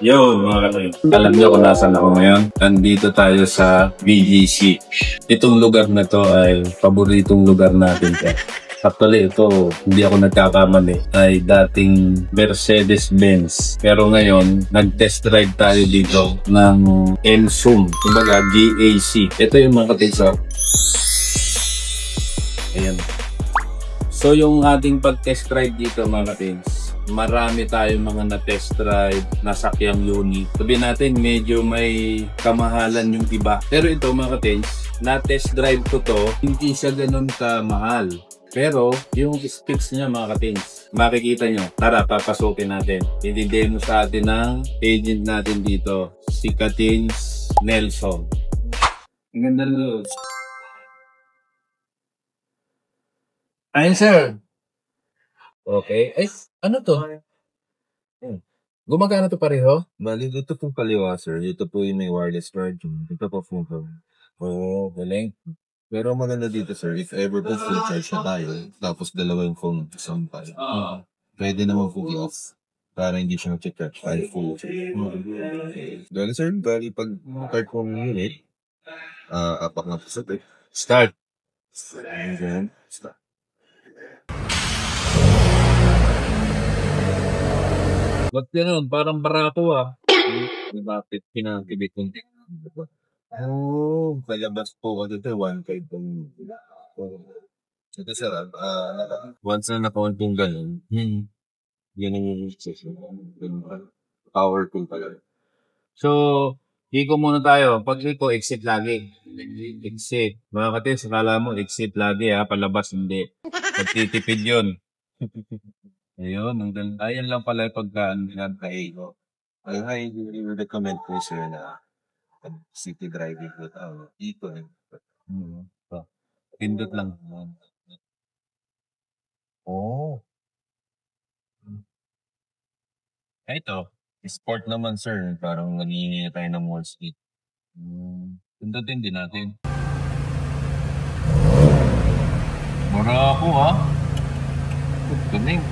Yo mga katoy, alam niyo kung nasaan ako ngayon? Nandito tayo sa BGC. Itong lugar na to ay paboritong lugar natin. Actually, ito, hindi ako nagkakamali, ay dating Mercedes-Benz. Pero ngayon, nag-test drive tayo dito ng Ensum, kumbaga GAC. Ito yung mga katoy. Ayan. So yung ating pag-test drive dito mga katins, marami tayong mga na-test drive, nasakyang unit. Sabihin natin medyo may kamahalan yung iba. Pero ito mga katins, na-test drive ko to, hindi siya ganun kamahal. Pero yung specs niya mga katins, makikita nyo. Tara, papasukin natin. I-demo sa atin ng agent natin dito, si Katins Nelson. Ang ganda nun. Ayun sir. Okay. Ay, ano to? Gumagana to pareho? Bali, dito pong kaliwa, sir. Dito po yung may wireless charging. Dito po full phone. Oo, galing. Pero maganda dito, sir, if ever po full charge na tayo, tapos dalawa yung phone sampay, pwede naman po i-off para hindi siya mag-charge ay full charge. Dahil, sir, bali, pag start po ng unit, apak na po sa tape. Start. And then, start. Ba't ganun? Parang barako ah. Bakit pinakibit yung palabas po ko dito, 1.5 pong. Ito, sir, once na naka-on pong ganun, yun yung powerful pala. So, iko muna tayo. Pag iko, exit lagi. Exit. Mga katins, akala mo, exit lagi ha. Palabas, hindi. Pagtitipid yun. Ayun, ayan lang pala yung pagka-iko. I recommend po, sir, na city driving without iko. Pindot lang. Oh. Ito, sport naman, sir. Parang nanghihingi tayo ng more speed. Pindutin din natin. Barako ha. Galing.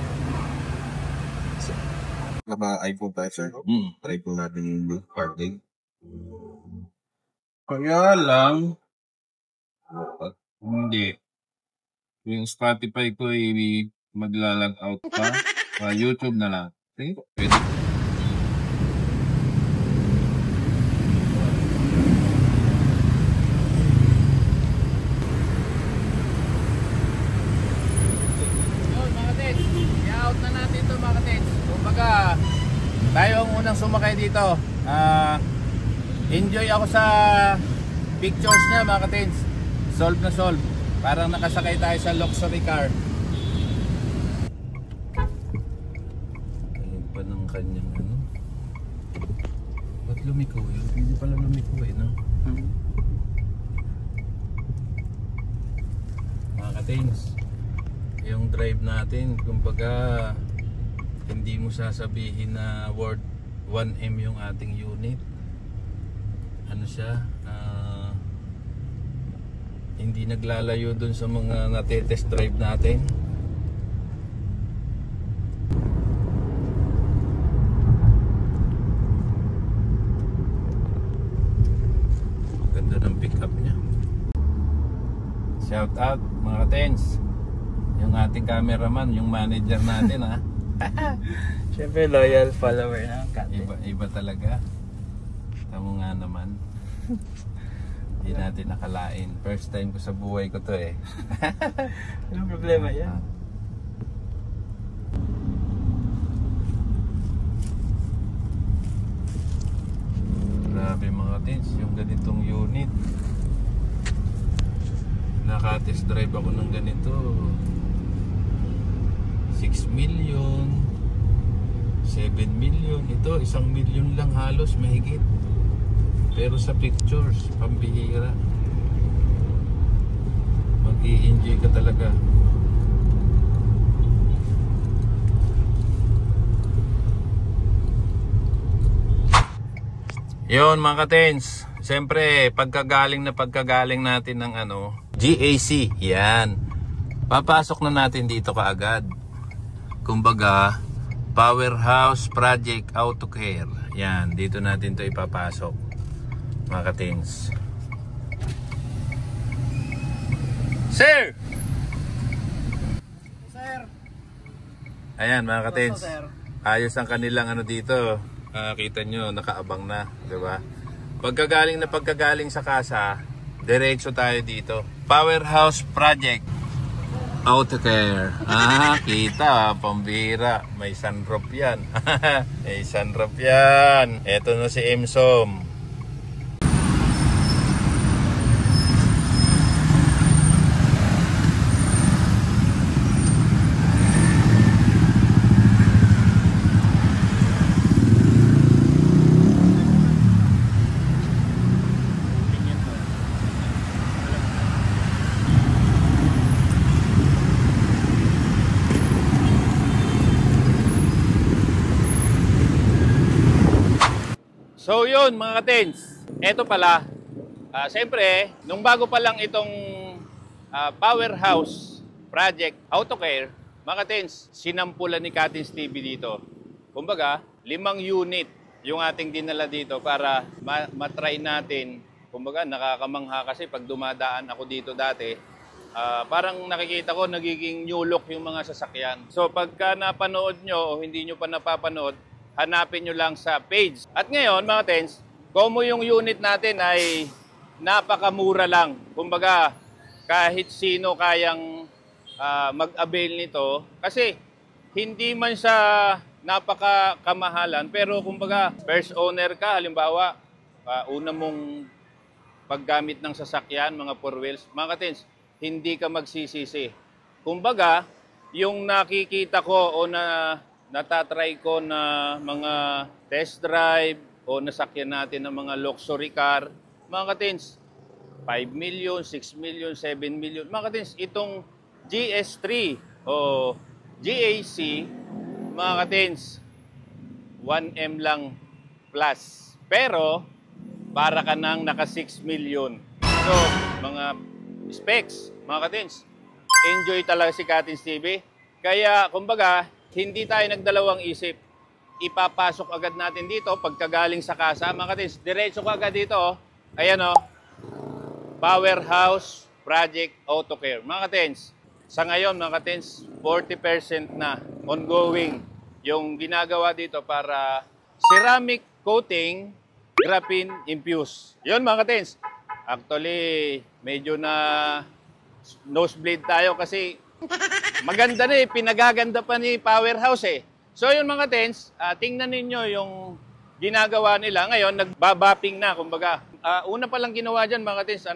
Naka-iPhone tayo, sir. Try po natin yung parking. Kaya lang, hindi. Yung Spotify ko ay maglalag out pa. YouTube na lang. Okay? Pwede. I-out na natin ito mga katins. Kumbaga, tayo ang unang sumakay dito. Enjoy ako sa pictures niya mga katins. Solve na solve. Parang nakasakay tayo sa luxury car. Ayun pa ng kanyang ano. Ba't lumiko yun? Hindi pala lumiko eh, no? Mga katins, yung drive natin, kumbaga hindi mo sasabihin na worth 1M yung ating unit. Ano siya, hindi naglalayo dun sa mga natetest drive natin. Ganda ng pick up niya. Shout out mga katens, yung ating cameraman, yung manager natin ha. Siyempre loyal follower na Iba talaga. Tamo nga naman. Hindi natin nakalain. First time ko sa buhay ko to eh. Anong problema yan? Grabe mga tins, yung ganitong unit. Naka-test drive ako ng ganito. 6 million, 7 million. Ito, 1 million lang halos, mahigit. Pero sa pictures, pambihira. Mag-i-enjoy ka talaga. Yun mga katens, siyempre pagkagaling natin ng ano, GAC, yan. Papasok na natin dito kaagad. Kumbaga, Powerhouse Project Auto Care. Yan, dito natin to ipapasok, mga katins. Sir! Sir! Ayan, mga katins. Sir. Ayos ang kanilang ano dito. Kita nyo, nakaabang na, di ba? Pagkagaling sa kasa, diretso tayo dito. Powerhouse Project Auto Care. Kita, pambira. May sunroof yan. May sunroof yan. Eto na si Emsom. So yun mga katins, eto pala, siyempre, nung bago pa lang itong Powerhouse Project Auto Care, mga katins, sinampulan ni Katins TV dito. Kumbaga, 5 unit yung ating dinala dito para matry natin. Kumbaga, nakakamangha kasi pag dumadaan ako dito dati, parang nakikita ko nagiging new look yung mga sasakyan. So pagka napanood nyo o hindi nyo pa napapanood, hanapin nyo lang sa page. At ngayon, mga tens, como yung unit natin ay napakamura lang. Kumbaga, kahit sino kayang mag-avail nito. Kasi, hindi man siya napakakamahalan. Pero, kumbaga, first owner ka, halimbawa, una mong paggamit ng sasakyan, mga 4 wheels, mga tens, hindi ka magsisisi. Kumbaga, yung nakikita ko o natatry ko na mga test drive o nasakyan natin ng mga luxury car, mga katins, 5 million, 6 million, 7 million. Mga katins, itong GS3 o GAC, mga katins, 1M lang plus. Pero, para ka nang naka 6 million. So, mga specs, mga katins, enjoy talaga si Katins TV. Kaya, kumbaga, hindi tayo nagdalawang isip. Ipapasok agad natin dito pagkagaling sa kasa. Mga katins, diretso ka agad dito. Ayan o. Powerhouse Project Auto Care. Mga katins, sa ngayon mga katins, 40% na ongoing yung ginagawa dito para ceramic coating, graphene infused. Yun mga katins. Actually, medyo na nosebleed tayo kasi maganda na pinagaganda pa ni Powerhouse eh. So yun mga tens, tingnan ninyo yung ginagawa nila. Ngayon, nagbabapping na, kumbaga. Una pa lang ginawa dyan mga tens,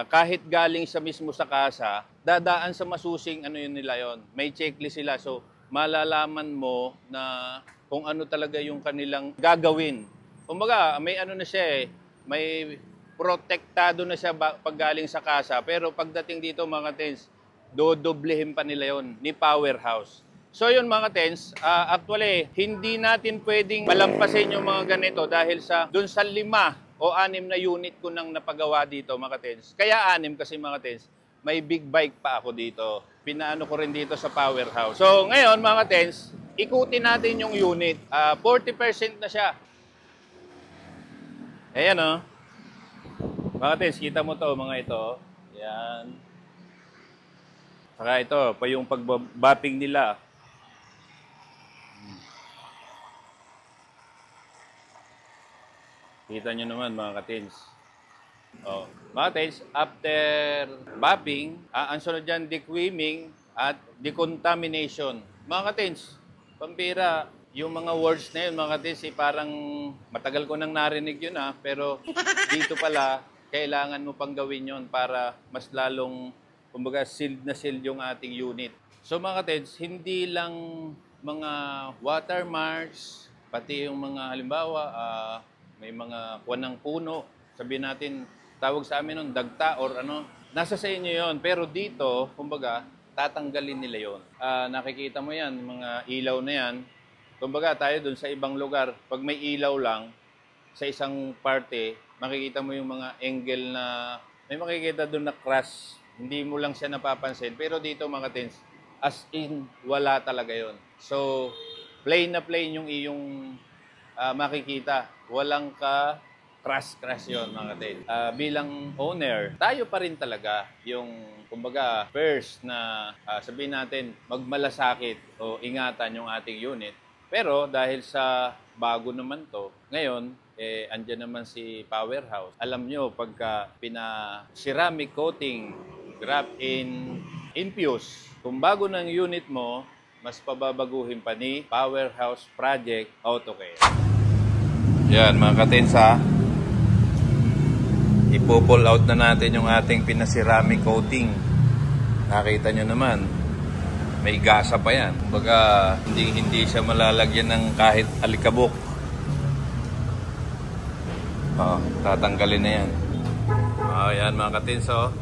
kahit galing sa mismo sa kasa, dadaan sa masusing yun nila yon. May checklist sila. So malalaman mo na kung ano talaga yung kanilang gagawin. Kumbaga, may na siya eh. May protektado na siya pag galing sa kasa. Pero pagdating dito mga tens, dodoblehin pa nila yon ni Powerhouse. So yun mga tens, actually hindi natin pwedeng malampasin yung mga ganito dahil dun sa 5 o 6 na unit ko nang napagawa dito mga tens. Kaya 6 kasi mga tens, may big bike pa ako dito. Pinaano ko rin dito sa Powerhouse. So ngayon mga tens, ikutin natin yung unit. 40% na siya. Ayan o. Mga tens, kita mo to mga ito. Ayan. Saka ito, pa yung pagbapping nila. Kita nyo naman mga katins. Mga katins, after bapping, ang sunod dyan, dequeaming at decontamination. Mga katins, pampira, yung mga words na yun, mga katins, parang matagal ko nang narinig yun pero dito pala, kailangan mo pang gawin yun para mas lalong kumbaga, sealed na sealed yung ating unit. So mga kateds, hindi lang mga watermarks, pati yung mga halimbawa, may mga kuwan ng puno, sabihin natin, tawag sa amin nun, dagta or nasa sa inyo yon. Pero dito, kumbaga, tatanggalin nila yon. Nakikita mo yan, mga ilaw na yan. Kumbaga, tayo dun sa ibang lugar, pag may ilaw lang, sa isang parte, makikita mo yung mga angle na, may makikita dun na crash. Hindi mo lang siya napapansin. Pero dito mga tens, as in, wala talaga yon. So, plain na plain yung iyong makikita. Walang crash yun mga katin. Bilang owner, tayo pa rin talaga yung kumbaga first na sabihin natin magmalasakit o ingatan yung ating unit. Pero dahil sa bago naman to, ngayon andyan naman si Powerhouse. Alam nyo, pagka ceramic coating, grab in infuse, kung bago ng unit mo, mas pababaguhin pa ni Powerhouse Project AutoCare. Yan mga katensa, ipo-pull out na natin yung ating pinaceramic coating. Nakita nyo naman, may gasa pa yan. Kumbaga, hindi siya malalagyan ng kahit alikabok. Tatanggalin na yan. Yan mga katensa.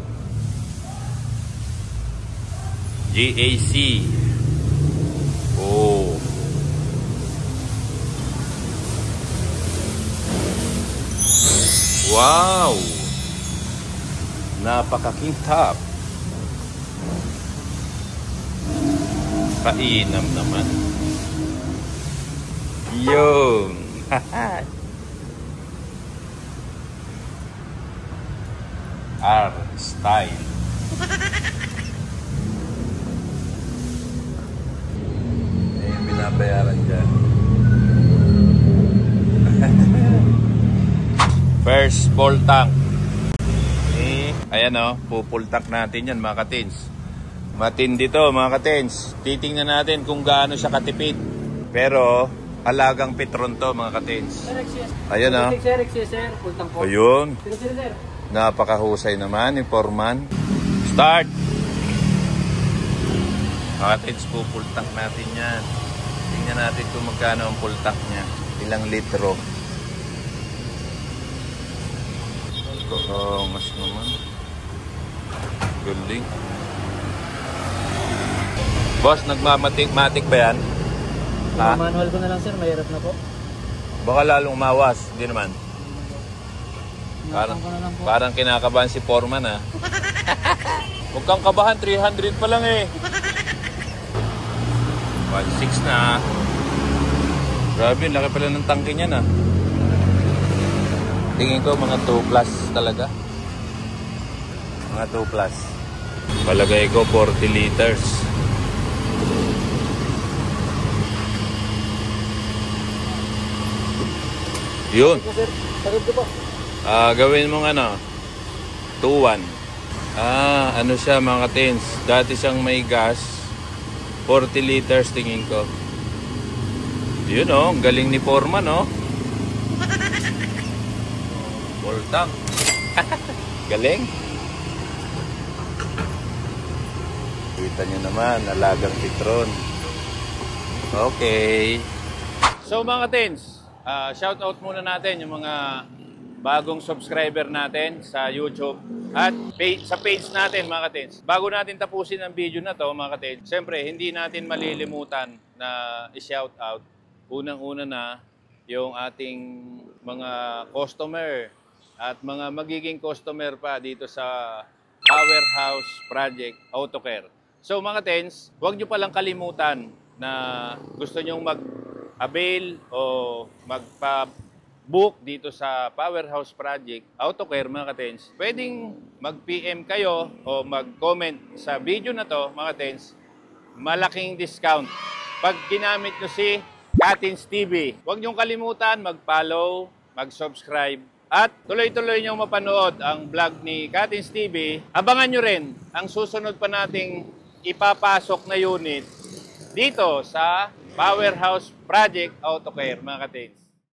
GAC. Wow! Napakakintap. Painam naman. Yun! R-style. Yung binabayaran dyan. First full tank. Ayan full tank natin yan mga katins. Matindi to mga katins. Titingnan natin kung gaano siya katipid. Pero alagang Petron to mga katins. Ayan Ayun. Napakahusay naman yung foreman. Start! Mga katins, full tank natin yan. Tingnan natin kung magkano ang full tank niya. Ilang litro. Mas naman. Galing. Boss, nagmamatik-matik ba yan? Manual ko na lang sir, mahirap na po. Baka lalong umawas. Hindi naman. Parang kinakabahan si Foreman Huwag kang kabahan, 300 pa lang 1.6 na. Grabe, laki pala ng tangke niyan Tingin ko mga 2 plus talaga. Mga 2 plus. Palagay ko 40 liters. Yun. Gawin mong 2-1. Ano siya mga tins. Dati siyang may gas. 40 liters tingin ko. Yun galing ni Foreman full tank. Galing. Kita nyo naman, alagang Petron. Okay. So mga tins, shout out muna natin yung mga bagong subscriber natin sa YouTube at sa page natin mga tins. Bago natin tapusin ang video na to mga tins, siyempre hindi natin malilimutan na i-shout out unang-una na yung ating mga customer at mga magiging customer pa dito sa Powerhouse Project AutoCare. So mga tens, huwag nyo palang kalimutan na gusto nyong mag-avail o magpa-book dito sa Powerhouse Project AutoCare mga tens. Pwedeng mag-PM kayo o mag-comment sa video na to mga tens. Malaking discount pag ginamit nyo si Katins TV. Huwag nyong kalimutan mag-follow, mag-subscribe, at tuloy-tuloy niyong mapanood ang vlog ni Katins TV. Abangan nyo rin ang susunod pa nating ipapasok na unit dito sa Powerhouse Project AutoCare mga katins.